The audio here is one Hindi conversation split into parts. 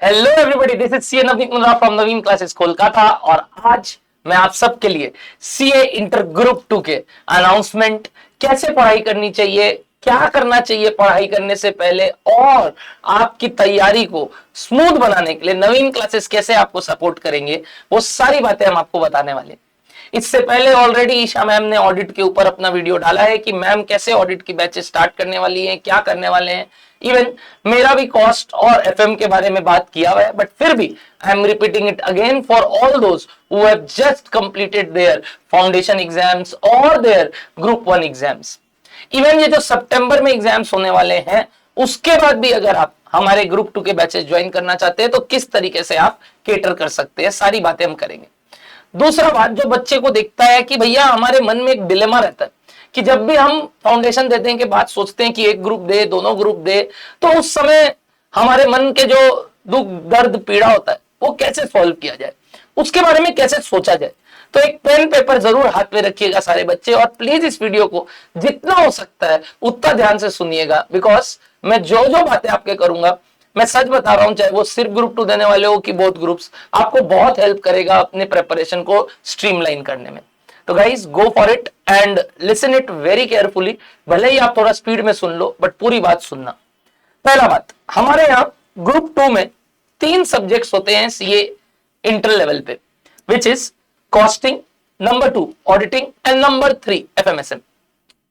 Hello everybody, this is CA Navneet Mundra from Naveen classes Kolkata. और आज मैं आप सबके लिए सीए इंटर ग्रुप 2 के अनाउंसमेंट, कैसे पढ़ाई करनी चाहिए, क्या करना चाहिए पढ़ाई करने से पहले, और आपकी तैयारी को स्मूथ बनाने के लिए नवीन क्लासेस कैसे आपको सपोर्ट करेंगे, वो सारी बातें हम आपको बताने वाले हैं। इससे पहले ऑलरेडी ईशा मैम ने ऑडिट के ऊपर अपना वीडियो डाला है कि मैम कैसे ऑडिट की बैचेस स्टार्ट करने वाली हैं, क्या करने वाले हैं। इवन मेरा भी कॉस्ट और एफएम के बारे में बात किया हुआ है, बट फिर भी I am repeating it again for all those who have just completed their foundation exams और देयर ग्रुप 1 एग्जाम्स। इवन ये जो सितंबर में एग्जाम्स होने वाले हैं, उसके बाद भी अगर आप हमारे ग्रुप 2 के बैचेस ज्वाइन करना चाहते हैं तो किस तरीके से आप केटर कर सकते हैं, सारी बातें हम करेंगे। दूसरा बात, जो बच्चे को दिखता है कि भैया हमारे मन में एक डिलेमा रहता है कि जब भी हम फाउंडेशन देते हैं कि बात सोचते हैं कि एक ग्रुप दे, दोनों ग्रुप दे, तो उस समय हमारे मन के जो दुख दर्द पीड़ा होता है वो कैसे सॉल्व किया जाए, उसके बारे में कैसे सोचा जाए। तो एक पेन पेपर जरूर हाथ में रखिएगा सारे बच्चे, और प्लीज इस वीडियो को जितना हो सकता है उतना ध्यान से सुनिएगा, बिकॉज मैं जो जो बातें आपके करूंगा, मैं सच बता रहा हूं, चाहे वो सिर्फ ग्रुप 2 देने वाले हो कि बोथ ग्रुप्स, आपको बहुत हेल्प करेगा अपने प्रिपरेशन को स्ट्रीमलाइन करने में। तो guys, go for it and listen it very carefully. भले ही आप थोड़ा स्पीड में सुन लो, बट पूरी बात सुनना। पहला बात, हमारे यहाँ ग्रुप 2 में 3 सब्जेक्ट्स होते हैं सीए इंटर लेवल पे, which is costing, number 2 auditing and number 3 एफएमएसएम।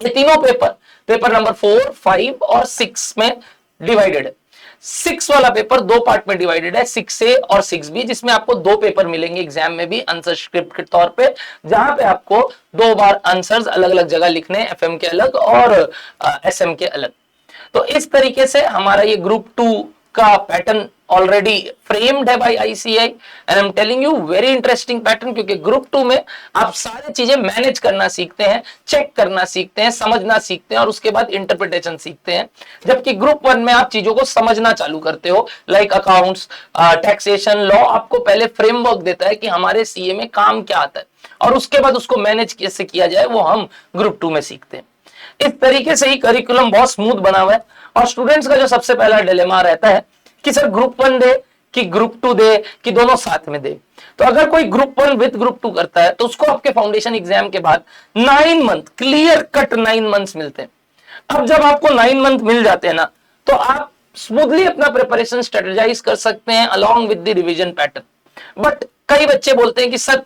ये तीनों पेपर नंबर 4, 5 और 6 में डिवाइडेड है। 6 वाला पेपर 2 पार्ट में डिवाइडेड है, 6A और 6B, जिसमें आपको 2 पेपर मिलेंगे एग्जाम में भी आंसर स्क्रिप्ट के तौर पे, जहां पे आपको 2 बार आंसर्स अलग अलग जगह लिखने, एफएम के अलग और एसएम के अलग। तो इस तरीके से हमारा ये ग्रुप 2 का पैटर्न ऑलरेडी फ्रेम्ड है by ICAI, and I am telling you very interesting pattern, क्योंकि ग्रुप 2 में आप सारी चीजें मैनेज करना सीखते हैं, चेक करना सीखते हैं, समझना सीखते हैं, और उसके बाद इंटरप्रिटेशन सीखते हैं। जबकि ग्रुप 1 में आप चीजों को समझना चालू करते हो, लाइक अकाउंट्स, टैक्सेशन, लॉ आपको पहले फ्रेमवर्क देता है कि हमारे सीए में काम क्या आता है, और उसके बाद उसको मैनेज कैसे किया जाए वो हम ग्रुप 2 में सीखते हैं। इस तरीके से ही करिकुलम बहुत स्मूथ बना हुआ है। और स्टूडेंट्स का जो सबसे पहला डिलेमा रहता है कि सर ग्रुप 1 दे कि ग्रुप 2 दे कि दोनों साथ में दे। तो अगर कोई ग्रुप 1 विद ग्रुप 2 करता है तो उसको आपके फाउंडेशन एग्जाम के बाद 9 मंथ, क्लियर कट 9 मंथ्स मिलते हैं। अब जब आपको 9 मंथ मिल जाते हैं ना, तो आप स्मूथली अपना प्रिपरेशन स्ट्रेटेजाइज कर सकते हैं along with the revision pattern. But कई बच्चे बोलते हैं कि सर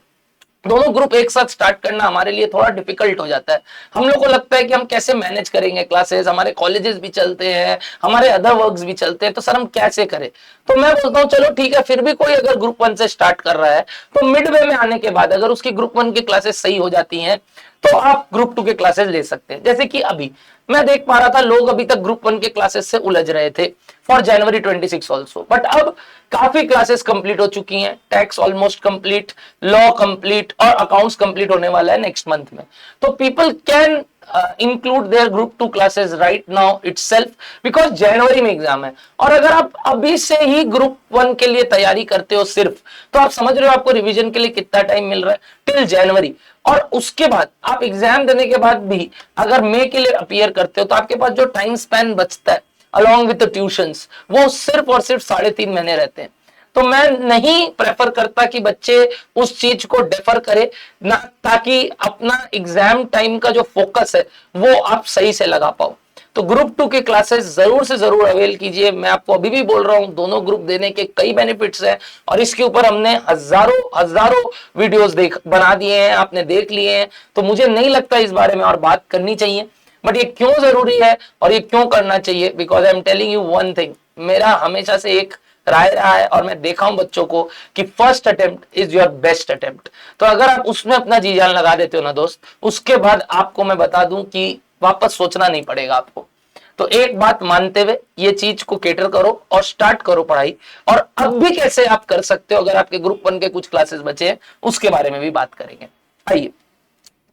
दोनों ग्रुप एक साथ स्टार्ट करना हमारे लिए थोड़ा डिफिकल्ट हो जाता है, हम लोग को लगता है कि हम कैसे मैनेज करेंगे क्लासेस, हमारे कॉलेजेस भी चलते हैं, हमारे अदर वर्क्स भी चलते हैं, तो सर हम कैसे करें। तो मैं बोलता हूँ चलो ठीक है, फिर भी कोई अगर ग्रुप 1 से स्टार्ट कर रहा है तो मिड वे में आने के बाद अगर उसकी ग्रुप 1 की क्लासेस सही हो जाती हैं तो आप ग्रुप 2 के क्लासेस ले सकते हैं। जैसे कि अभी मैं देख पा रहा था लोग अभी तक ग्रुप 1 के क्लासेस से उलझ रहे थे फॉर जनवरी 26 ऑल्सो, बट अब काफी क्लासेस कंप्लीट हो चुकी हैं, tax almost complete, law complete और अकाउंट्स कंप्लीट होने वाला है नेक्स्ट मंथ में। तो people can include their group 2 classes right now itself, because जनवरी में एग्जाम है। और अगर आप अभी से ही ग्रुप 1 के लिए तैयारी करते हो सिर्फ, तो आप समझ रहे हो आपको रिवीजन के लिए कितना टाइम मिल रहा है, टिल जनवरी। और उसके बाद आप एग्जाम देने के बाद भी अगर मई के लिए अपीयर करते हो तो आपके पास जो टाइम स्पैन बचता है अलॉन्ग विद द ट्यूशंस, वो सिर्फ और सिर्फ 3.5 महीने रहते हैं। तो मैं नहीं प्रेफर करता कि बच्चे उस चीज को डेफर करे ना, ताकि अपना एग्जाम टाइम का जो फोकस है वो आप सही से लगा पाओ। तो ग्रुप 2 के क्लासेस जरूर से जरूर अवेल कीजिए। मैं आपको अभी भी बोल रहा हूं, दोनों ग्रुप देने के कई बेनिफिट्स हैं, और इसके ऊपर हमने हजारों वीडियोस बना दिए हैं, आपने देख लिए हैं। तो मुझे नहीं लगता इस बारे में और बात करनी चाहिए, बट ये क्यों जरूरी है और ये क्यों करना चाहिए, because I am telling you one thing, मेरा हमेशा से एक राय रहा है और मैं देखा हूं बच्चों को कि first attempt is your best attempt. तो अगर आप उसमें अपना जी जान लगा देते हो ना दोस्त, उसके बाद आपको मैं बता दूं कि वापस सोचना नहीं पड़ेगा आपको। तो एक बात मानते हुए ये चीज को केटर करो और स्टार्ट करो पढ़ाई। और अब भी कैसे आप कर सकते हो अगर आपके ग्रुप 1 के कुछ क्लासेस बचे हैं, उसके बारे में भी बात करेंगे। आइए,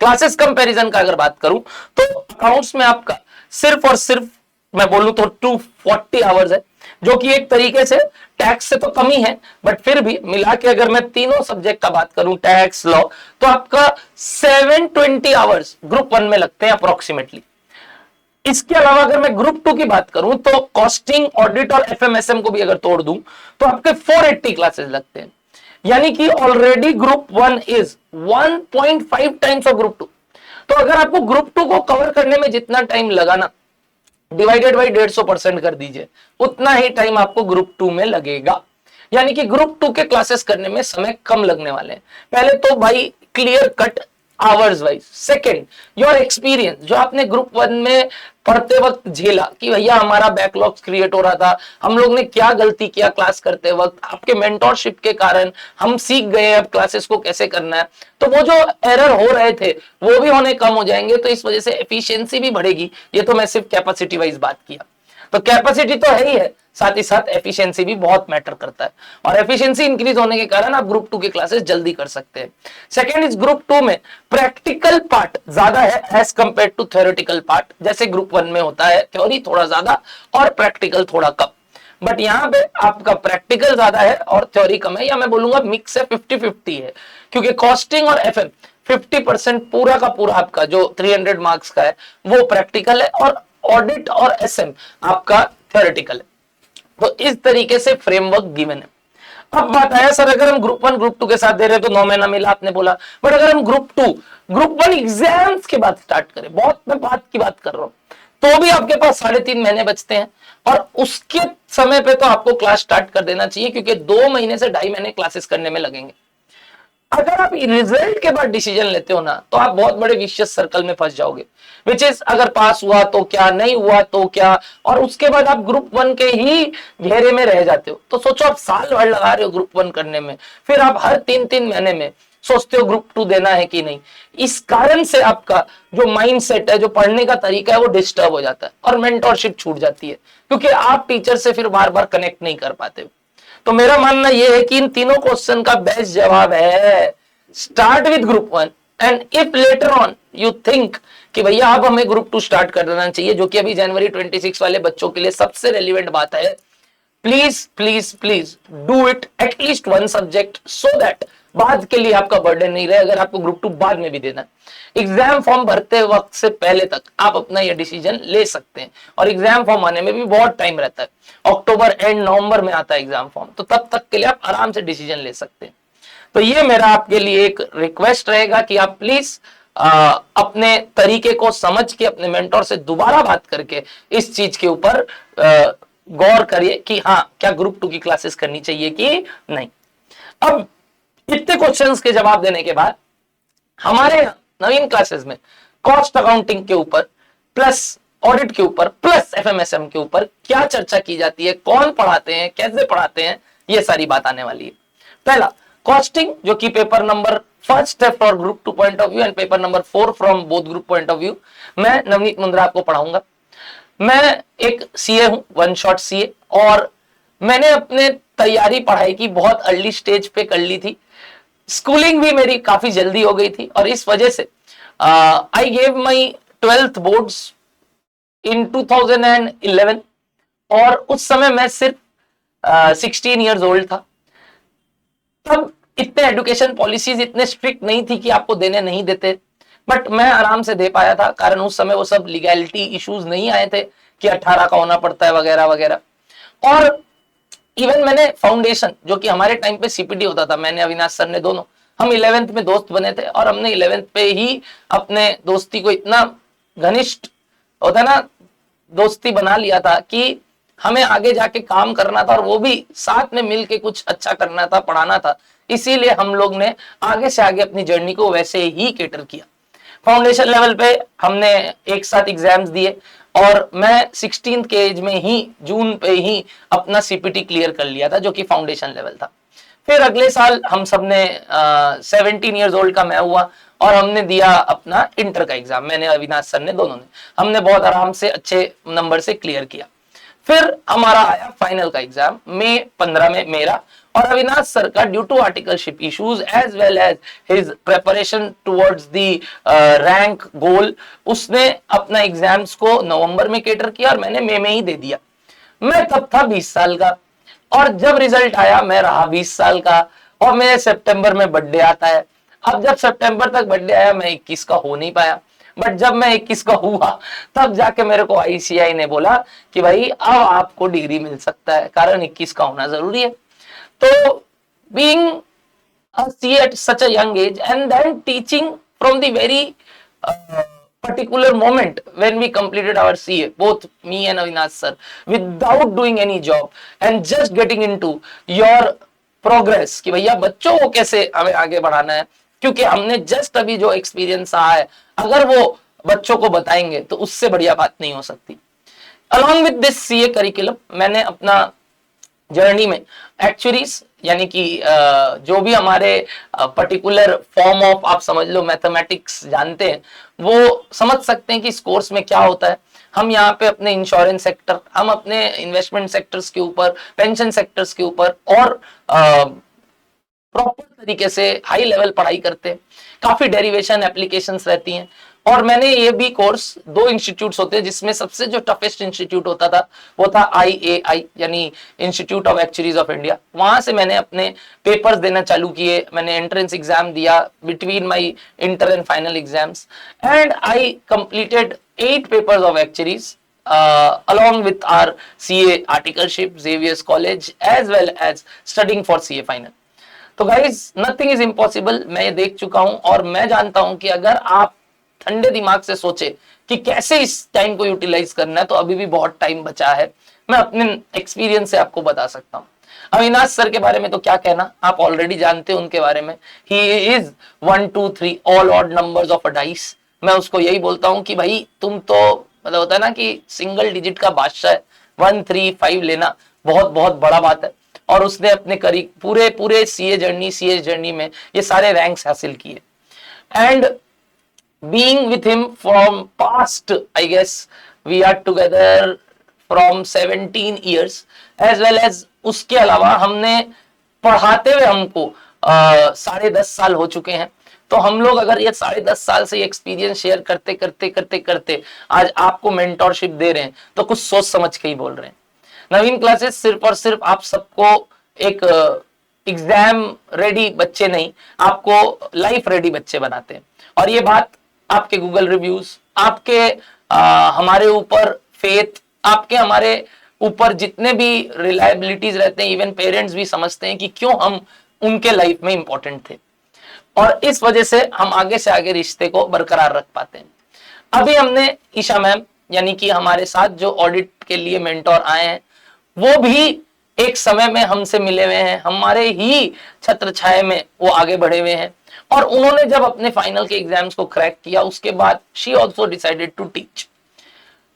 क्लासेस कंपैरिजन का अगर बात करूं तो अकाउंट्स में आपका सिर्फ और सिर्फ मैं बोलूं तो 240 आवर्स है, जो कि एक तरीके से टैक्स से तो कम ही है, बट फिर भी मिला के अगर मैं तीनों सब्जेक्ट का बात करूं, टैक्स, लॉ, तो आपका 720 आवर्स ग्रुप 1 में लगते हैं अप्रोक्सीमेटली। इसके अलावा अगर मैं ग्रुप 2 की बात करूं तो कॉस्टिंग, ऑडिट और एफएमएसएम को भी अगर तोड़ दूं तो आपके 480 क्लासेस लगते हैं, यानी कि already group 1 is 1.5 times of group 2। तो अगर आपको ग्रुप 2 को कवर करने में जितना टाइम लगा ना, डिवाइडेड बाई 150% कर दीजिए, उतना ही टाइम आपको ग्रुप 2 में लगेगा। यानी कि ग्रुप 2 के क्लासेस करने में समय कम लगने वाले हैं। पहले तो भाई clear cut hours wise. Second, your experience, जो आपने ग्रुप 1 में पढ़ते वक्त झेला कि भैया हमारा बैकलॉग क्रिएट हो रहा था, हम लोग ने क्या गलती किया क्लास करते वक्त, आपके मेंटोरशिप के कारण हम सीख गए अब क्लासेस को कैसे करना है, तो वो जो एरर हो रहे थे वो भी होने कम हो जाएंगे। तो इस वजह से एफिशिएंसी भी बढ़ेगी। ये तो मैं सिर्फ कैपेसिटी वाइज बात किया, तो कैपेसिटी तो है ही है, साथ ही साथ एफिशिएंसी भी बहुत मैटर करता है, और एफिशिएंसी इंक्रीज होने के कारण आप ग्रुप 2 की क्लासेस जल्दी कर सकते हैं। सेकंड इज ग्रुप 2 में प्रैक्टिकल पार्ट ज्यादा है as compare to theoretical part. जैसे ग्रुप 1 में होता है थ्योरी थोड़ा ज्यादा और प्रैक्टिकल थोड़ा कम, बट यहाँ पे आपका प्रैक्टिकल ज्यादा है और थ्योरी कम है, या मैं बोलूंगा मिक्स है, 50-50 है, क्योंकि कॉस्टिंग और एफएम 50% पूरा का पूरा आपका जो 300 मार्क्स का है वो प्रैक्टिकल है, और ऑडिट और एसएम आपका थ्योरेटिकल है। तो इस तरीके से फ्रेमवर्क गिवन है। अब बात आया सर अगर हम ग्रुप 1 ग्रुप 2 के साथ दे रहे हैं तो 9 महीना मिला, आपने बोला, बट अगर हम ग्रुप 1 एग्जाम्स के बाद स्टार्ट करें, बहुत मैं बात की बात कर रहा हूं, तो भी आपके पास 3.5 महीने बचते हैं, और उसके समय पे तो आपको क्लास स्टार्ट कर देना चाहिए, क्योंकि 2 महीने से 2.5 महीने क्लासेस करने में लगेंगे। अगर आप रिजल्ट के बाद डिसीजन लेते हो ना, तो आप बहुत बड़े विशियस सर्कल में फंस जाओगे, विच इज अगर पास हुआ तो क्या, नहीं हुआ तो क्या, और उसके बाद आप ग्रुप 1 के ही घेरे में रह जाते हो। तो सोचो आप साल भर लगा रहे हो ग्रुप 1 करने में, फिर आप हर 3-3 महीने में सोचते हो ग्रुप 2 देना है कि नहीं। इस कारण से आपका जो माइंड सेट है, जो पढ़ने का तरीका है, वो डिस्टर्ब हो जाता है और मेंटोरशिप छूट जाती है, क्योंकि आप टीचर से फिर बार बार कनेक्ट नहीं कर पाते हो। तो मेरा मानना यह है कि इन तीनों क्वेश्चन का बेस्ट जवाब है start with group 1, and if later on you think कि भैया अब हमें ग्रुप 2 स्टार्ट कर देना चाहिए, जो कि अभी जनवरी 26 वाले बच्चों के लिए सबसे रेलिवेंट बात है, please please please do it at least 1 subject, so that बाद के लिए आपका बर्डन नहीं रहे अगर आपको ग्रुप 2 बाद में भी देना है। एग्जाम फॉर्म भरते वक्त से पहले तक आप अपना यह डिसीजन ले सकते हैं, और एग्जाम फॉर्म आने में भी बहुत टाइम रहता है, अक्टूबर एंड नवंबर में आता है एग्जाम फॉर्म, तो तब तक के लिए आप आराम से डिसीजन ले सकते हैं। तो ये मेरा आपके लिए एक रिक्वेस्ट रहेगा कि आप प्लीज अपने तरीके को समझ के अपने मेंटोर से दोबारा बात करके इस चीज के ऊपर गौर करिए कि हाँ क्या ग्रुप 2 की क्लासेस करनी चाहिए कि नहीं। अब इतने क्वेश्चंस के जवाब देने के बाद हमारे नवीन क्लासेस में कॉस्ट अकाउंटिंग के ऊपर प्लस ऑडिट के ऊपर प्लस एफएमएसएम के ऊपर क्या चर्चा की जाती है, कौन पढ़ाते हैं, कैसे पढ़ाते हैं, ये सारी बात आने वाली है। पहला कॉस्टिंग, जो कि पेपर नंबर फर्स्ट है for group 2 point of view and paper number 4 from both group point of view, मैं नवनीत मुंद्रा आपको पढ़ाऊंगा। मैं एक सीए हूं, 1 शॉट सीए, और मैंने अपने तैयारी पढ़ाई की बहुत अर्ली स्टेज पे कर ली थी। स्कूलिंग भी मेरी काफी जल्दी हो गई थी, और इस वजह से I gave my 12th boards इन 2011, और उस समय मैं सिर्फ 16 ईयर्स ओल्ड था। तब इतने एजुकेशन पॉलिसीज इतने स्ट्रिक्ट नहीं थी कि आपको देने नहीं देते, बट मैं आराम से दे पाया था, कारण उस समय वो सब लीगैलिटी इश्यूज नहीं आए थे कि 18 का होना पड़ता है वगैरह वगैरह। और इवन मैंने फाउंडेशन, जो कि हमारे टाइम पे सीपीटी होता था, मैंने अविनाश सर ने दोनों, हम 11th में दोस्त बने थे, और हमने 11th पे ही अपने दोस्ती को इतना घनिष्ठ होता ना दोस्ती बना लिया था कि हमें आगे जाके काम करना था, और वो भी साथ में मिलके कुछ अच्छा करना था, पढ़ाना था। इसीलिए हम लोग ने आगे से आगे अपनी जर्नी को वैसे ही केटर किया। फाउंडेशन लेवल पे हमने एक साथ एग्जाम्स दिए, और मैं 16th के एज में ही जून पे ही अपना सीपीटी क्लियर कर लिया था, जो कि फाउंडेशन लेवल था। फिर अगले साल हम सब ने 17 ईयर्स ओल्ड का मैं हुआ, और हमने दिया अपना इंटर का एग्जाम, मैंने अविनाश सर ने, दोनों ने, हमने बहुत आराम से अच्छे नंबर से क्लियर किया। फिर हमारा आया फाइनल का एग्जाम मई 15 में मेरा, और अविनाश सर का due to articleship issues as well as his preparation towards the rank goal, उसने अपना एग्जाम्स को नवंबर में केटर किया, और मैंने मई में ही दे दिया। मैं तब था 20 साल का, और जब रिजल्ट आया मैं रहा 20 साल का, और मेरे सितंबर में बर्थडे आता है। अब जब सितंबर तक बर्थडे आया, मैं 21 का हो नहीं पाया, बट जब मैं 21 का हुआ तब जाके मेरे को आईसीआई ने बोला कि भाई अब आपको डिग्री मिल सकता है, कारण 21 का होना जरूरी है। तो being a CA at such a young age and then teaching from the very particular moment when we completed our CA, both me and Avinash sir, without doing any job and just getting into your progress कि भैया बच्चों को कैसे हमें आगे बढ़ाना है, क्योंकि हमने जस्ट अभी जो एक्सपीरियंस आया है अगर वो बच्चों को बताएंगे तो उससे बढ़िया बात नहीं हो सकती। Along with this CA curriculum मैंने अपना जर्नी में एक्चुअरीज यानी कि जो भी हमारे पर्टिकुलर फॉर्म ऑफ आप समझ लो मैथमेटिक्स जानते हैं वो समझ सकते हैं कि इस कोर्स में क्या होता है। हम यहाँ पे अपने इंश्योरेंस सेक्टर, हम अपने इन्वेस्टमेंट सेक्टर्स के ऊपर, पेंशन सेक्टर्स के ऊपर और प्रॉपर तरीके से हाई लेवल पढ़ाई करते हैं। काफी डेरिवेशन एप्लीकेशंस रहती हैं। और मैंने ये भी कोर्स 2 इंस्टीट्यूट्स होते हैं जिसमें सबसे जो टफेस्ट इंस्टीट्यूट होता था वो था IAI यानी institute of actuaries of India. वहां से मैंने अपने पेपर्स देना चालू किए, मैंने एंट्रेंस एग्जाम दिया between my inter and final exams and I completed 8 papers of actuaries along with our CA articleship, Xavier's College as well as studying for CA final। तो गाइज नथिंग इज इम्पॉसिबल, मैं ये देख चुका हूं और मैं जानता हूं कि अगर आप ठंडे दिमाग से सोचे कि कैसे इस टाइम को यूटिलाइज करना है तो अभी भी बहुत टाइम बचा है। मैं अपने एक्सपीरियंस से आपको बता सकता हूं। अविनाश सर के बारे में तो क्या कहना, आप ऑलरेडी जानते हो उनके बारे में। He is 1 2 3 all odd numbers of a dice. मैं उसको यही बोलता हूं कि भाई तुम तो मतलब होता है ना कि सिंगल डिजिट का बादशाह है, 1 3 5 लेना बहुत बहुत बड़ा बात है। और उसने अपने पूरे सीए जर्नी में ये सारे रैंक्स हासिल किए। And being with him from past, I guess we are together from 17 years as well as उसके अलावा हमने पढ़ाते हुए हमको 10.5 साल हो चुके हैं। तो हम लोग अगर ये 10.5 साल से एक्सपीरियंस शेयर करते आज आपको मेंटोरशिप दे रहे हैं तो कुछ सोच समझ के ही बोल रहे हैं। नवीन क्लासेस सिर्फ और सिर्फ आप सबको एक एग्जाम रेडी बच्चे नहीं, आपको लाइफ रेडी बच्चे बनाते हैं। और ये बात आपके गूगल रिव्यूज, आपके हमारे ऊपर फेथ, आपके हमारे ऊपर जितने भी रिलायबिलिटीज रहते हैं, इवन पेरेंट्स भी समझते हैं कि क्यों हम उनके लाइफ में इंपॉर्टेंट थे और इस वजह से हम आगे से आगे रिश्ते को बरकरार रख पाते हैं। अभी हमने ईशा मैम यानी कि हमारे साथ जो ऑडिट के लिए मेंटोर आए हैं वो भी एक समय में हमसे मिले हुए हैं, हमारे ही छत्र छाया में वो आगे बढ़े हुए हैं। और उन्होंने जब अपने फाइनल के एग्जाम्स को क्रैक किया उसके बाद she also decided to teach.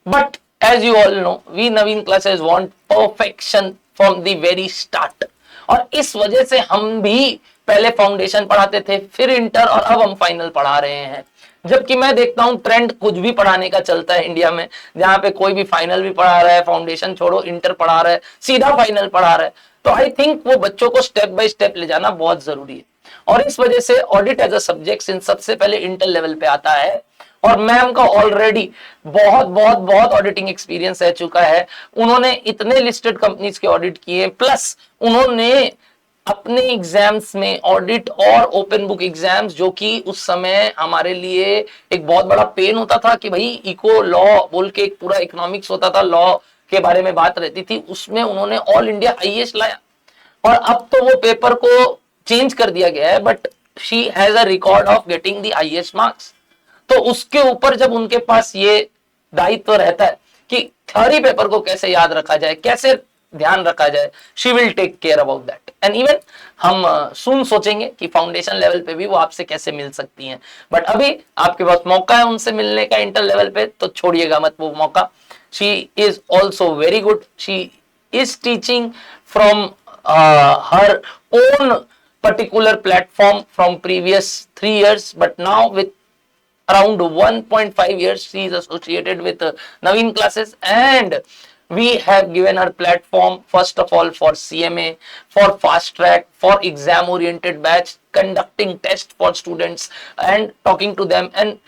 But as you all know we Naveen classes want perfection from the very start. और इस वजह से हम भी पहले फाउंडेशन पढ़ाते थे, फिर इंटर और अब हम फाइनल पढ़ा रहे हैं। जबकि मैं देखता हूं ट्रेंड कुछ भी पढ़ाने का चलता है इंडिया में, जहां पे कोई भी फाइनल भी पढ़ा रहा है, फाउंडेशन छोड़ो इंटर पढ़ा रहा है, सीधा फाइनल पढ़ा रहा है। तो आई थिंक वो बच्चों को स्टेप बाय स्टेप ले जाना बहुत जरूरी है। और इस वजह से audit as a subject in सबसे पहले इंटर लेवल पे आता है। और मैम का ऑलरेडी बहुत ऑडिटिंग एक्सपीरियंस रह चुका है। उन्होंने इतने लिस्टेड कंपनीज के ऑडिट किए, प्लस उन्होंने अपने एग्जाम्स में ऑडिट और ओपन बुक एग्जाम्स, जो कि उस समय हमारे लिए एक बहुत बड़ा पेन होता था कि भाई इको लॉ बोल के एक पूरा इकोनॉमिक्स होता था, लॉ के बारे में बात रहती थी, उसमें उन्होंने ऑल इंडिया हाईएस्ट लाया। और अब तो वो पेपर को चेंज कर दिया गया है, but she has a record of getting the highest marks. तो उसके ऊपर जब उनके पास ये दायित्व रहता है कि थ्योरी पेपर को कैसे याद रखा जाए, कैसे ध्यान रखा जाए, she will take care about that. And even हम सुन सोचेंगे कि फाउंडेशन लेवल पे भी वो आपसे कैसे मिल सकती हैं। बट अभी आपके पास मौका है उनसे मिलने का इंटर लेवल पे, तो छोड़िएगा मत वो मौका। She is also very good, she is teaching from her own particular platform from previous 3 years, but now with around 1.5 years she is associated with Naveen classes, and we have given her platform first of all for CMA, for fast track, for exam oriented batch, conducting test for students and talking to them and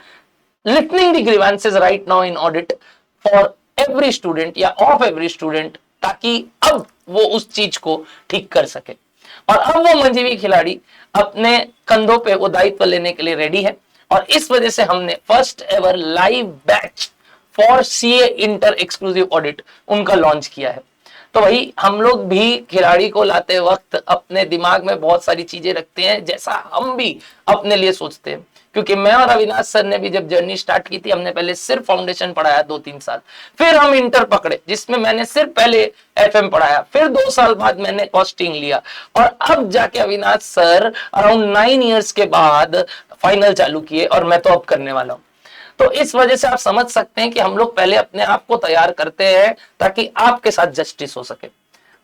listening the grievances right now in audit for every student या of every student, ताकि अब वो उस चीज को ठीक कर सके। और अब वो मंजीवी खिलाड़ी अपने कंधों पे वो दायित्व लेने के लिए रेडी है और इस वजह से हमने first ever live batch for CA inter exclusive audit उनका लॉन्च किया है। तो वही हम लोग भी खिलाड़ी को लाते वक्त अपने दिमाग में बहुत सारी चीजें रखते हैं, जैसा हम भी अपने लिए सोचते हैं। क्योंकि मैं और अविनाश सर ने भी जब जर्नी स्टार्ट की थी, हमने पहले सिर्फ फाउंडेशन पढ़ाया 2-3 साल, फिर हम इंटर पकड़े जिसमें मैंने सिर्फ पहले एफएम पढ़ाया, फिर 2 साल बाद मैंने कॉस्टिंग लिया, और अब जाके अविनाश सर अराउंड 9 इयर्स के बाद फाइनल चालू किए, और मैं तो अब करने वाला हूं। तो इस वजह से आप समझ सकते हैं कि हम लोग पहले अपने आप को तैयार करते हैं ताकि आपके साथ जस्टिस हो सके।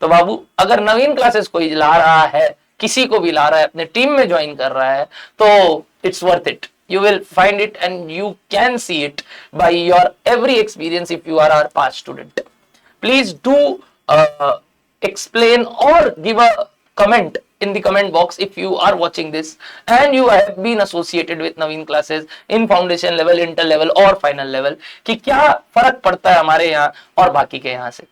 तो बाबू, अगर नवीन क्लासेस कोई ला रहा है, किसी को भी ला रहा है, अपने टीम में ज्वाइन कर रहा है, तो it's worth it. You will find it and you can see it by your every experience if you are our past student. Please do explain or give a comment in the comment box if you are watching this and you have been associated with Naveen classes in foundation level, inter level और final level, कि क्या फर्क पड़ता है हमारे यहाँ और बाकी के यहाँ से।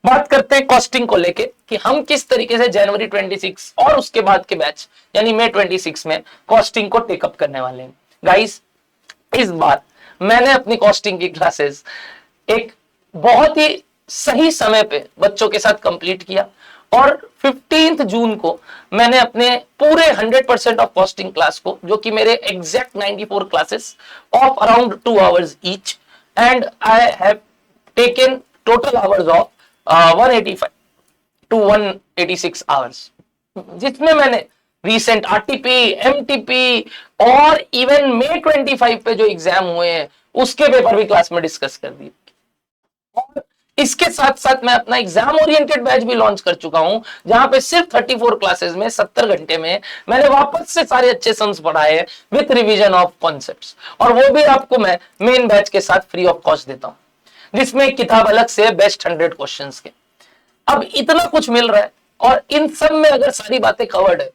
बात करते हैं कॉस्टिंग को लेके कि हम किस तरीके से जनवरी 26 और उसके बाद के बैच यानी मई 26 में कॉस्टिंग को टेकअप करने वाले हैं। गाइस, इस बार मैंने अपनी कॉस्टिंग की क्लासेस एक बहुत ही सही समय पे बच्चों के साथ कंप्लीट किया, और 15 जून को मैंने अपने पूरे 100% ऑफ कॉस्टिंग क्लास को, जो कि मेरे exact 94 classes of around 2 hours each, and I have taken total hours of 185 to 186 hours, जिसमें मैंने रिसेंट आरटीपी, एमटीपी और इवन मई 25 पे जो एग्जाम हुए हैं उसके पेपर भी क्लास में डिस्कस कर दिए। और इसके साथ साथ मैं अपना एग्जाम ओरिएंटेड बैच भी लॉन्च कर चुका हूं, जहां पे सिर्फ 34 क्लासेस में 70 घंटे में मैंने वापस से सारे अच्छे सम्स पढ़ाए हैं विथ रिवीजन ऑफ कॉन्सेप्ट्स, और वो भी आपको मैं मेन बैच के साथ फ्री ऑफ कॉस्ट देता हूं, जिसमें एक किताब अलग से बेस्ट 100 क्वेश्चंस के। अब इतना कुछ मिल रहा है और इन सब में अगर सारी बातें कवर्ड है,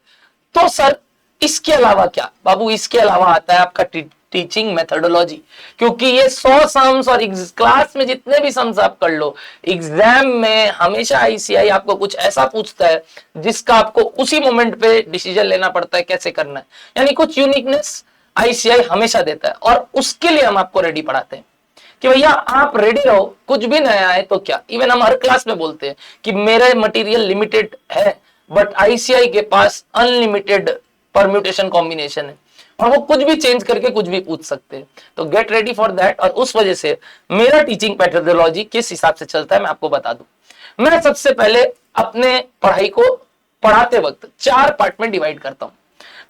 तो सर इसके अलावा क्या? बाबू, इसके अलावा आता है आपका टीचिंग मेथोडोलॉजी, क्योंकि ये 100 सम्स और क्लास में जितने भी सम्स आप कर लो, एग्जाम में हमेशा आईसीआई आपको कुछ ऐसा पूछता है जिसका आपको उसी मोमेंट पे डिसीजन लेना पड़ता है कैसे करना है, यानी कुछ यूनिकनेस आईसीआई हमेशा देता है, और उसके लिए हम आपको रेडी पढ़ाते हैं कि भैया आप रेडी रहो, कुछ भी नया है तो क्या। इवन हम हर क्लास में बोलते हैं कि मेरा मटेरियल लिमिटेड है, बट आईसीआई के पास अनलिमिटेड परम्यूटेशन कॉम्बिनेशन है, और वो कुछ भी चेंज करके कुछ भी पूछ सकते हैं। तो गेट रेडी फॉर दैट। और उस वजह से मेरा टीचिंग पैथोलॉजी किस हिसाब से चलता है मैं आपको बता दूं। मैं सबसे पहले अपने पढ़ाई को पढ़ाते वक्त 4 पार्ट में डिवाइड करता हूं।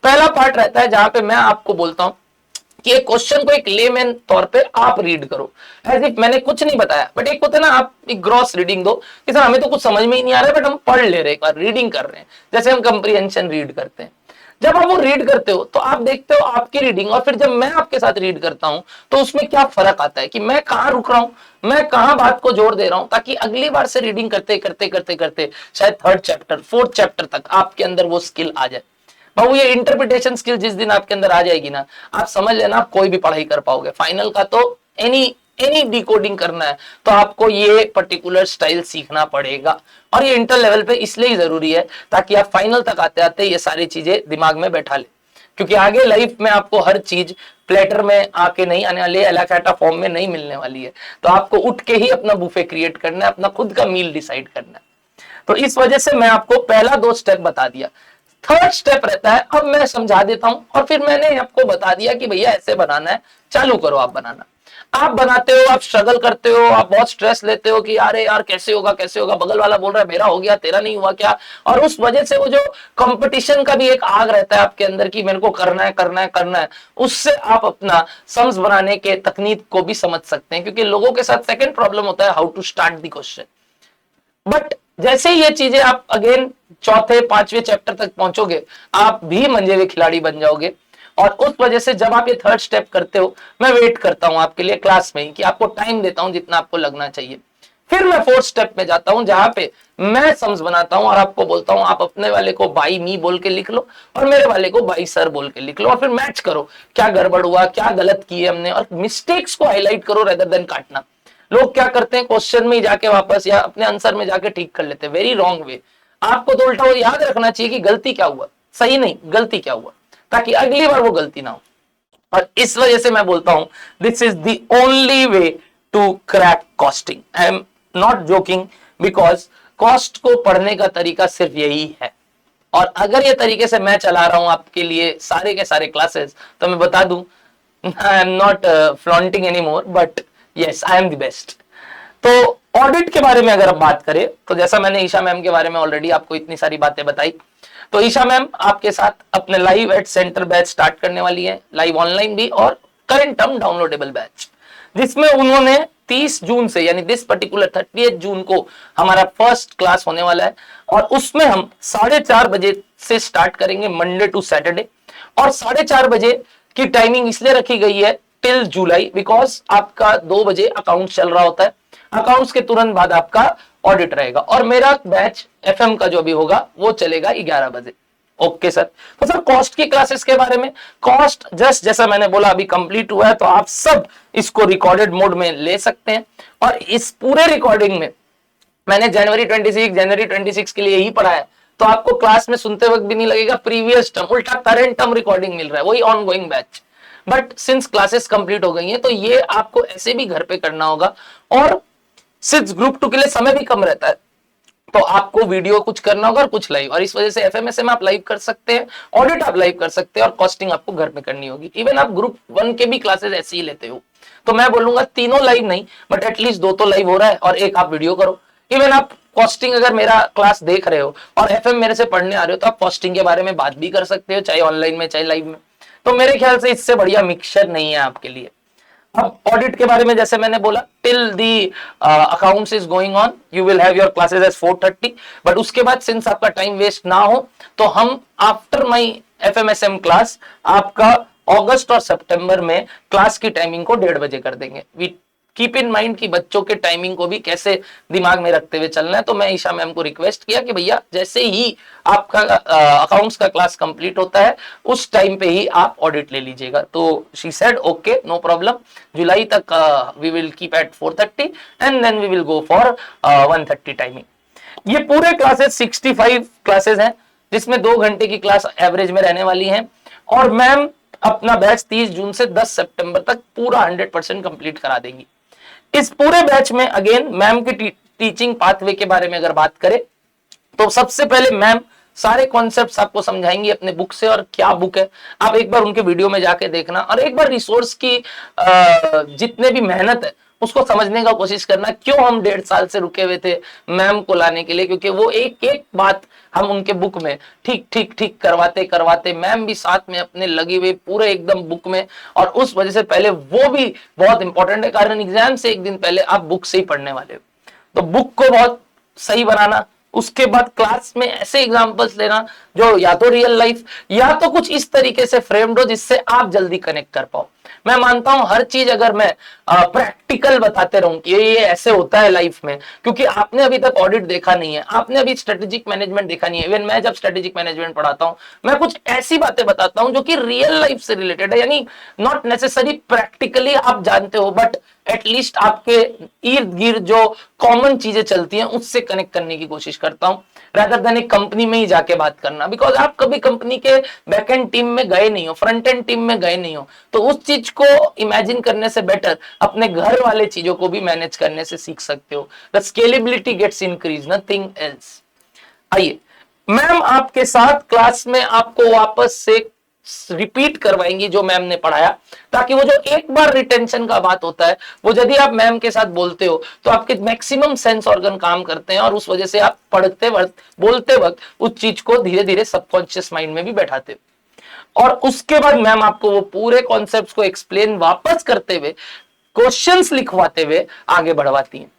पहला पार्ट रहता है जहां पे मैं आपको बोलता हूं कि एक क्वेश्चन को एक लेमैन तौर पे आप रीड करो, एज इफ मैंने कुछ नहीं बताया, बट एक होता है ना, आप एक ग्रॉस रीडिंग दो कि सर हमें तो कुछ समझ में ही नहीं आ रहा है, बट हम पढ़ ले रहे हैं, एक बार रीडिंग कर रहे हैं, जैसे हम कंप्रीहेंशन रीड करते हैं। जब आप वो रीड करते हो तो आप देखते हो आपकी रीडिंग, और फिर जब मैं आपके साथ रीड करता हूं तो उसमें क्या फर्क आता है कि मैं कहां रुक रहा हूं, मैं कहां बात को जोड़ दे रहा हूं, ताकि अगली बार से रीडिंग करते करते करते करते शायद 3rd चैप्टर 4th चैप्टर तक आपके अंदर वो स्किल आ जाए। बाबू, ये इंटरप्रिटेशन स्किल जिस दिन आपके अंदर आ जाएगी ना, आप समझ लेना आप कोई भी पढ़ाई कर पाओगे। फाइनल का तो एनी डिकोडिंग करना है तो आपको ये पर्टिकुलर स्टाइल सीखना पड़ेगा, और ये इंटर लेवल पे इसलिए ही जरूरी है ताकि आप फाइनल तक आते आते ये सारी चीजें दिमाग में बैठा ले, क्योंकि आगे लाइफ में आपको हर चीज प्लेटर में आके नहीं आने वाली है, एलाकाटा फॉर्म में नहीं मिलने वाली है। तो आपको उठ के ही अपना बुफे क्रिएट करना है, अपना खुद का मील डिसाइड करना है। तो इस वजह से मैं आपको पहला 2 स्टेप बता दिया। 3rd स्टेप रहता है, अब मैं समझा देता हूं, और फिर मैंने आपको बता दिया कि भैया ऐसे बनाना है, चालू करो आप बनाना। आप बनाते हो, आप स्ट्रगल करते हो, आप बहुत स्ट्रेस लेते हो कि अरे यार कैसे होगा कैसे होगा, बगल वाला बोल रहा है मेरा हो गया तेरा नहीं हुआ क्या, और उस वजह से वो जो कंपटीशन का भी एक आग रहता है आपके अंदर कि मेरे को करना है करना है करना है, उससे आप अपना सम्स बनाने के तकनीक को भी समझ सकते हैं। क्योंकि लोगों के साथ सेकंड प्रॉब्लम होता है how to start the question, but जैसे ही ये चीजें आप अगेन 4th 5वें चैप्टर तक पहुंचोगे, आप भी मंजे हुए खिलाड़ी बन जाओगे। और उस वजह से जब आप ये 3rd स्टेप करते हो, मैं वेट करता हूं आपके लिए क्लास में ही, कि आपको टाइम देता हूं जितना आपको लगना चाहिए। फिर मैं 4th स्टेप में जाता हूं, जहां पे मैं सम्स बनाता हूं और आपको बोलता हूं आप अपने वाले को बाई मी बोल के लिख लो और मेरे वाले को बाई सर बोल के लिख लो, और फिर मैच करो क्या गड़बड़ हुआ, क्या गलत किए हमने, और मिस्टेक्स को हाईलाइट करो रेदर देन काटना। लोग क्या करते हैं, क्वेश्चन में जाके वापस या अपने आंसर में जाके ठीक कर लेते हैं, वेरी रॉन्ग वे। आपको तो उल्टा वो याद रखना चाहिए कि गलती क्या हुआ, सही नहीं गलती क्या हुआ, ताकि अगली बार वो गलती ना हो। और इस वजह से मैं बोलता हूं this is the only way to crack costing. I am not joking, because cost को पढ़ने का तरीका सिर्फ यही है। और अगर ये तरीके से मैं चला रहा हूं आपके लिए सारे के सारे क्लासेस, तो मैं बता दूं आई am not flaunting any more, but yes I am the best. तो ऑडिट के बारे में अगर आप बात करें, तो जैसा मैंने ईशा मैम के बारे में ऑलरेडी आपको इतनी सारी बातें बताई, तो ईशा मैम आपके साथ अपने live at centre batch start करने वाली है, लाइव ऑनलाइन भी और करेंट टर्म डाउनलोडेबल बैच, जिसमें उन्होंने 30 जून से यानी दिस पर्टिकुलर 30 जून को हमारा फर्स्ट क्लास होने वाला है। और उसमें हम 4:30 बजे से स्टार्ट करेंगे मंडे टू सैटरडे। और 4:30 बजे की टाइमिंग इसलिए रखी गई है टिल जुलाई, बिकॉज आपका 2 बजे अकाउंट चल रहा होता है, अकाउंट्स के तुरंत बाद आपका ऑडिट रहेगा। और मेरा बैच एफएम का जो भी होगा वो चलेगा 11 बजे। Okay sir. तो सर कॉस्ट की क्लासेस के बारे में, कॉस्ट जस्ट जैसा मैंने बोला अभी कंप्लीट हुआ है, तो आप सब इसको रिकॉर्डेड मोड में ले सकते हैं। और इस पूरे रिकॉर्डिंग में मैंने जनवरी 26 के लिए ही पढ़ा है, तो आपको क्लास में सुनते वक्त भी नहीं लगेगा प्रीवियस टर्म, उल्टा करंट टर्म रिकॉर्डिंग मिल रहा है, वही on going batch. But since classes complete हो गई हैं, तो ये आपको ऐसे भी घर पे करना होगा। और सिंस ग्रुप 2 के लिए समय भी कम रहता है, तो आपको वीडियो कुछ करना होगा और कुछ लाइव, और इस वजह से एफएमएसएम आप लाइव कर सकते हैं, ऑडिट आप लाइव कर सकते हैं, और कॉस्टिंग आपको घर में करनी होगी। इवन आप ग्रुप 1 के भी क्लासेस ऐसे ही लेते हो, तो मैं बोलूंगा तीनों लाइव नहीं, बट एटलीस्ट 2 तो लाइव हो रहा है और 1 आप वीडियो करो। इवन आप कॉस्टिंग अगर मेरा क्लास देख रहे हो और एफएम मेरे से पढ़ने आ रहे हो, तो आप कॉस्टिंग के बारे में बात भी कर सकते हो, चाहे ऑनलाइन में चाहे लाइव में। तो मेरे ख्याल से इससे बढ़िया मिक्सचर नहीं है आपके लिए। अब ऑडिट के बारे में जैसे मैंने बोला, till the accounts is going on you will have your classes as 4:30, but उसके बाद सिंस आपका टाइम वेस्ट ना हो, तो हम आफ्टर माई एफएमएसएम क्लास आपका अगस्त और सितंबर में क्लास की टाइमिंग को 1:30 बजे कर देंगे। वी कीप इन माइंड कि बच्चों के टाइमिंग को भी कैसे दिमाग में रखते हुए चलना है। तो मैं ईशा मैम को रिक्वेस्ट किया कि भैया जैसे ही आपका अकाउंट्स का क्लास कंप्लीट होता है, उस टाइम पे ही आप ऑडिट ले लीजिएगा। तो she said okay no problem, जुलाई तक we will keep at 4:30 and then we will go for 1:30 timing. ये पूरे क्लासेस 65 क्लासेस हैं, जिसमें 2 घंटे की क्लास एवरेज में रहने वाली है। और मैम अपना बैच 30 जून से 10 सितंबर तक पूरा 100% कंप्लीट करा देंगी। इस पूरे बैच में अगेन मैम की टीचिंग पाथवे के बारे में अगर बात करें, तो सबसे पहले मैम सारे कॉन्सेप्ट्स आपको समझाएंगी अपने बुक से। और क्या बुक है, आप एक बार उनके वीडियो में जाके देखना, और एक बार रिसोर्स की जितने भी मेहनत है उसको समझने का कोशिश करना। क्यों हम 1.5 साल से रुके हुए थे मैम को लाने के लिए, क्योंकि वो एक एक बात हम उनके बुक में ठीक ठीक ठीक करवाते करवाते, मैम भी साथ में अपने लगे हुए पूरे एकदम बुक में। और उस वजह से पहले वो भी बहुत इंपॉर्टेंट है, कारण एग्जाम से एक दिन पहले आप बुक से ही पढ़ने वाले हो, तो बुक को बहुत सही बनाना। उसके बाद क्लास में ऐसे एग्जांपल्स लेना जो या तो रियल लाइफ या तो कुछ इस तरीके से फ्रेम्ड हो जिससे आप जल्दी कनेक्ट कर पाओ। मैं मानता हूं हर चीज अगर मैं प्रैक्टिकल बताते रहूं कि ये ऐसे होता है लाइफ में, क्योंकि आपने अभी तक ऑडिट देखा नहीं है, आपने अभी स्ट्रेटेजिक मैनेजमेंट देखा नहीं है। इवन मैं जब स्ट्रेटेजिक मैनेजमेंट पढ़ाता हूं, मैं कुछ ऐसी बातें बताता हूं जो कि रियल लाइफ से रिलेटेड है, यानी नॉट नेसेसरी प्रैक्टिकली आप जानते हो, बट एटलीस्ट आपके इर्द गिर्द जो कॉमन चीजें चलती हैं उससे कनेक्ट करने की कोशिश करता हूं, रादर देन एक कंपनी में ही जाके बात करना। बिकॉज आप कभी कंपनी के बैकएंड टीम में गए नहीं हो, फ्रंट एंड टीम में गए नहीं हो, तो उस चीज को इमेजिन करने से बेटर अपने घर वाले चीजों को भी मैनेज करने से सीख सकते हो। The scalability gets increase, nothing else. आइए मैम आपके साथ क्लास में आपको वापस से रिपीट करवाएंगी जो मैम ने पढ़ाया, ताकि वो जो एक बार रिटेंशन का बात होता है, वो यदि आप मैम के साथ बोलते हो तो आपके मैक्सिमम सेंस ऑर्गन काम करते हैं, और उस वजह से आप पढ़ते वक्त बोलते वक्त उस चीज को धीरे धीरे सबकॉन्शियस माइंड में भी बैठाते हो। और उसके बाद मैम आपको वो पूरे कॉन्सेप्ट्स को एक्सप्लेन वापस करते हुए, क्वेश्चंस लिखवाते हुए आगे बढ़वाती हैं।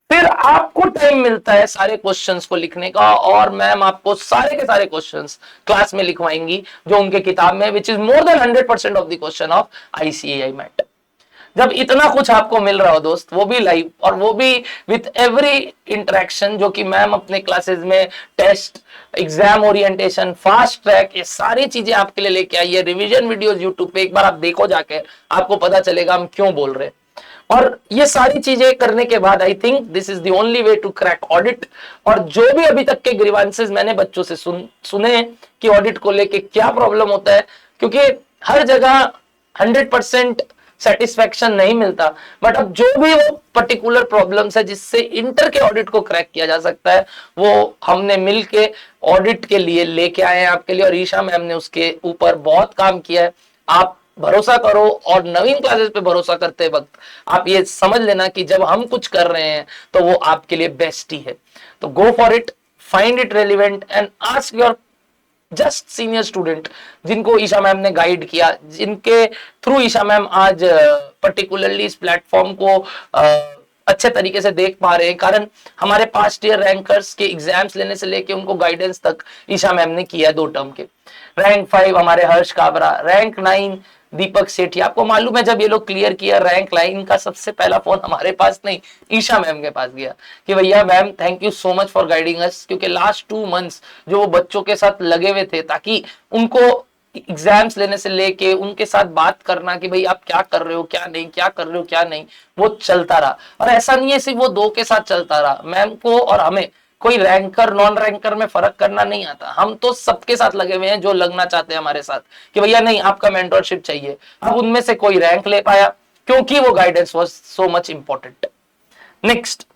फिर आपको टाइम मिलता है सारे क्वेश्चंस को लिखने का, और मैम आपको सारे के सारे क्वेश्चंस क्लास में लिखवाएंगी जो उनके किताब में, which is more than 100% of the question of ICAI mat. जब इतना कुछ आपको मिल रहा हो दोस्त, वो भी लाइव और वो भी विथ एवरी इंटरेक्शन, जो कि मैम अपने क्लासेस में test, exam orientation, fast track, ये सारी चीजें आपके लिए लेके आई है। रिवीजन वीडियोस यूट्यूब पे एक बार आप देखो जाके, आपको पता चलेगा हम क्यों बोल रहे हैं। और ये सारी चीजें करने के बाद I think this is the only way to crack audit. और जो भी अभी तक के ग्रीवांसेस मैंने बच्चों से सुने कि ऑडिट को लेके क्या प्रॉब्लम होता है, क्योंकि हर जगह 100% सेटिस्फेक्शन नहीं मिलता, बट अब जो भी वो पर्टिकुलर प्रॉब्लम्स है जिससे इंटर के ऑडिट को क्रैक किया जा सकता है, वो हमने मिलके ऑडिट के लिए लेके आए हैं आपके लिए, और ईशा मैम ने उसके ऊपर बहुत काम किया है। आप भरोसा करो, और नवीन क्लासेस पे भरोसा करते वक्त आप ये समझ लेना कि जब हम कुछ कर रहे हैं तो वो आपके लिए बेस्ट ही है। तो go for it, find it relevant and ask your just senior student जिनको ईशा मैम ने गाइड किया, जिनके थ्रू ईशा मैम आज पर्टिकुलरली इस प्लेटफॉर्म को अच्छे तरीके से देख पा रहे हैं, कारण हमारे पास्ट ईयर रैंकर्स के एग्जाम्स लेने से लेके उनको गाइडेंस तक ईशा मैम ने किया है 2 टर्म के। रैंक 5 हमारे हर्ष काबरा, रैंक 9 दीपक सेठी। आपको मालूम है जब ये लोग क्लियर किया रैंक 9 का सबसे पहला फोन हमारे पास नहीं, ईशा मैम के पास गया कि भैया ma'am thank you so much for guiding अस, क्योंकि लास्ट 2 मंथ्स जो वो बच्चों के साथ लगे हुए थे ताकि उनको एग्जाम्स लेने से लेके उनके साथ बात करना कि भाई आप क्या कर रहे हो क्या नहीं, क्या कर रहे हो क्या नहीं, वो चलता रहा। और ऐसा नहीं है सिर्फ वो 2 के साथ चलता रहा, मैम को और हमें कोई रैंकर नॉन रैंकर में फर्क करना नहीं आता, हम तो सबके साथ लगे हुए हैं जो लगना चाहते हैं हमारे साथ कि भैया नहीं आपका मेंटरशिप चाहिए। अब उनमें से कोई रैंक ले पाया क्योंकि वो guidance was so much important. Next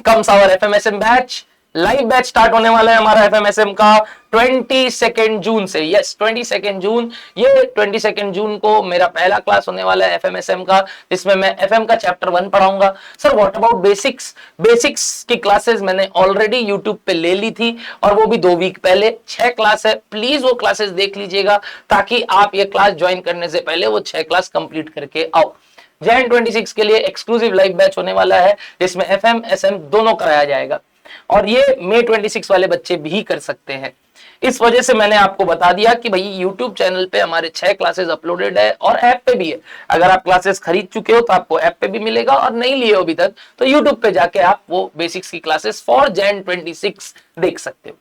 comes our FMSM batch. Live batch start होने वाला है हमारा एफएमएसएम का 22 जून से। यस 22 जून, ये 22 जून को मेरा पहला क्लास होने वाला है एफएमएसएम का, जिसमें मैं एफएम का चैप्टर 1 पढ़ाऊंगा। Sir what about basics? Basics की क्लासेस मैंने ऑलरेडी यूट्यूब पे ले ली थी, और वो भी 2 वीक पहले। 6 क्लास है, प्लीज वो क्लासेस देख लीजिएगा ताकि आप ये क्लास ज्वाइन करने से पहले वो 6 क्लास कंप्लीट करके आओ। जैन 26 के लिए एक्सक्लूसिव लाइव बैच होने वाला है जिसमें एफएम एसएम दोनों कराया जाएगा, और ये मई 26 वाले बच्चे भी कर सकते हैं। इस वजह से मैंने आपको बता दिया कि भाई यूट्यूब चैनल पे हमारे 6 क्लासेस अपलोडेड है और ऐप पे भी है। अगर आप क्लासेस खरीद चुके हो तो आपको ऐप पे भी मिलेगा, और नहीं लिए हो अभी तक तो यूट्यूब पे जाके आप वो बेसिक्स की क्लासेस फॉर जैन 26 देख सकते हो।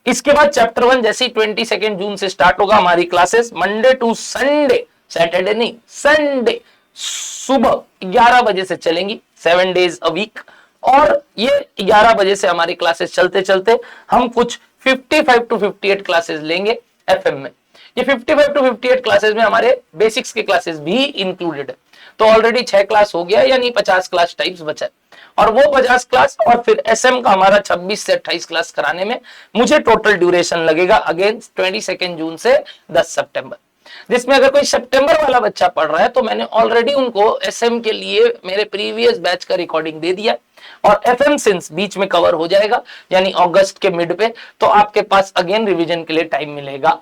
इसके बाद चैप्टर 1 जैसे ही 22 जून से स्टार्ट होगा हमारी classes, Monday to Sunday, Saturday नहीं संडे, सुबह 11 बजे से चलेंगी, 7 डेज अ वीक। और ये 11 बजे से हमारी क्लासेस चलते चलते हम कुछ 55 टू 58 क्लासेस लेंगे एफएम में। ये 55 टू 58 क्लासेस में हमारे बेसिक्स के क्लासेस भी इंक्लूडेड है। तो ऑलरेडी 6 क्लास हो गया, यानी 50 क्लास टाइप्स बचा है, और वो 50 क्लास और फिर एसएम का हमारा 26 से 28 क्लास कराने में मुझे टोटल ड्यूरेशन लगेगा अगेन 22 जून से 10 सितंबर। जिसमें अगर कोई सितंबर वाला बच्चा पढ़ रहा है तो मैंने ऑलरेडी उनको एसएम के लिए मेरे प्रीवियस बैच का रिकॉर्डिंग दे दिया, और एफएम सिंस बीच में कवर हो जाएगा यानी अगस्त के मिड पे, तो आपके पास अगेन रिवीजन के लिए टाइम मिलेगा।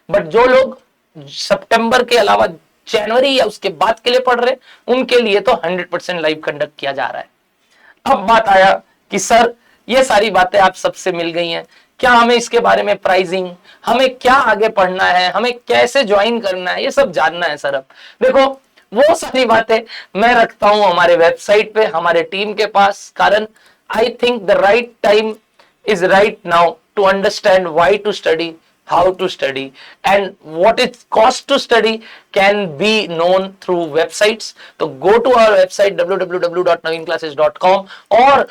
बट जो लोग सितंबर के अलावा जनवरी या उसके बाद के लिए पढ़ रहे हैं उनके लिए तो 100% लाइव कंडक्ट किया जा रहा है। अब बात आया कि सर ये सारी बातें आप सबसे मिल गई हैं, क्या हमें इसके बारे में प्राइसिंग, हमें क्या आगे पढ़ना है, हमें कैसे ज्वाइन करना है, ये सब जानना है सर। अब देखो वो सारी बातें मैं रखता हूं हमारे वेबसाइट पे हमारे टीम के पास, कारण I think the right time is right now to understand why to study, how to study, and what it costs to study can be known through websites. So go to our website www.navinclasses.com or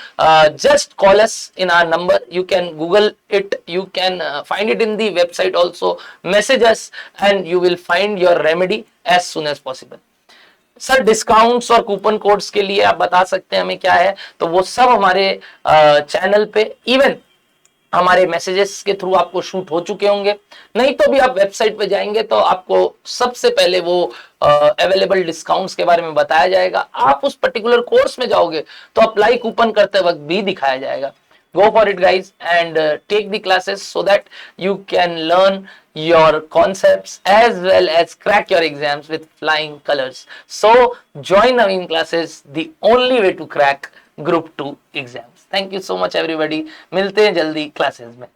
just call us in our number. You can Google it, you can find it in the website also. Message us and you will find your remedy as soon as possible. Sir discounts और कूपन कोड्स के लिए आप बता सकते हैं हमें क्या है, तो वो सब हमारे चैनल पे इवन हमारे मैसेजेस के थ्रू आपको शूट हो चुके होंगे, नहीं तो भी आप वेबसाइट पे जाएंगे तो आपको सबसे पहले वो अवेलेबल डिस्काउंट्स के बारे में बताया जाएगा। आप उस पर्टिकुलर कोर्स में जाओगे तो अप्लाई कूपन करते वक्त भी दिखाया जाएगा। Go for it guys and take the classes so that you can learn your concepts as well as crack your exams with flying colors. So join Naveen Classes, the only way to crack Group 2 exams. Thank you so much everybody. मिलते हैं जल्दी क्लासेस में।